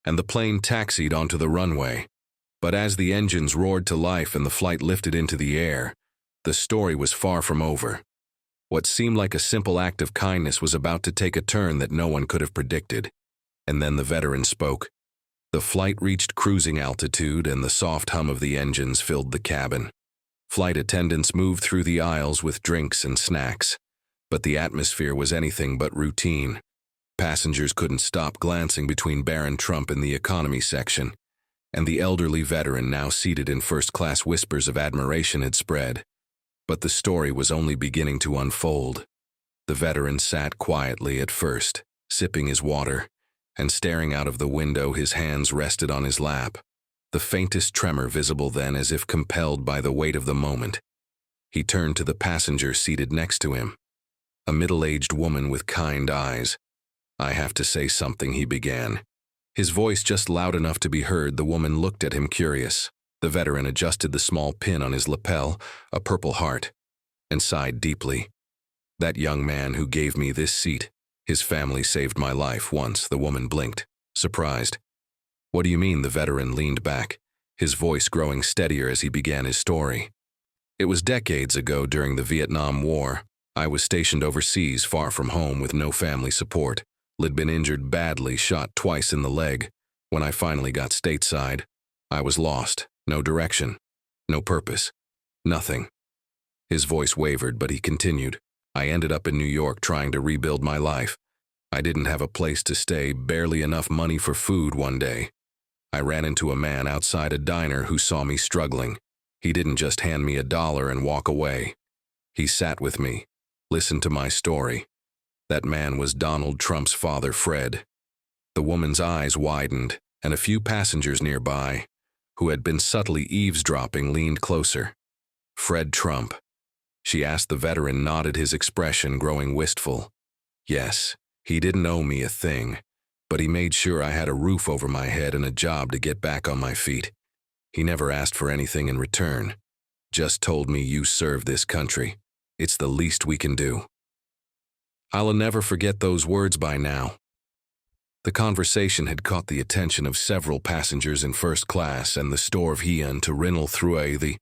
and the plane taxied onto the runway. But as the engines roared to life and the flight lifted into the air, the story was far from over. What seemed like a simple act of kindness was about to take a turn that no one could have predicted. And then the veteran spoke. The flight reached cruising altitude and the soft hum of the engines filled the cabin. Flight attendants moved through the aisles with drinks and snacks, but the atmosphere was anything but routine. Passengers couldn't stop glancing between Baron Trump and the economy section, and the elderly veteran now seated in first-class whispers of admiration had spread. But the story was only beginning to unfold. The veteran sat quietly at first, sipping his water, and staring out of the window, his hands rested on his lap, the faintest tremor visible then as if compelled by the weight of the moment. He turned to the passenger seated next to him, a middle-aged woman with kind eyes. "I have to say something," he began. His voice just loud enough to be heard. The woman looked at him curious. The veteran adjusted the small pin on his lapel, a purple heart, and sighed deeply. "That young man who gave me this seat, his family saved my life once." The woman blinked, surprised. "What do you mean?" The veteran leaned back, his voice growing steadier as he began his story. "It was decades ago during the Vietnam War. I was stationed overseas, far from home, with no family support. I'd been injured badly, shot twice in the leg. When I finally got stateside, I was lost. No direction, no purpose, nothing." His voice wavered, but he continued. "I ended up in New York trying to rebuild my life. I didn't have a place to stay, barely enough money for food. One day, I ran into a man outside a diner who saw me struggling. He didn't just hand me $1 and walk away. He sat with me, listened to my story. That man was Donald Trump's father, Fred." The woman's eyes widened, and a few passengers nearby, who had been subtly eavesdropping, leaned closer. "Fred Trump?" she asked. The veteran nodded, his expression growing wistful. "Yes, he didn't owe me a thing, but he made sure I had a roof over my head and a job to get back on my feet. He never asked for anything in return, just told me, 'You serve this country. It's the least we can do.'" I'll never forget those words by now. The conversation had caught the attention of several passengers in first class, and the store of Hien to Rinal through the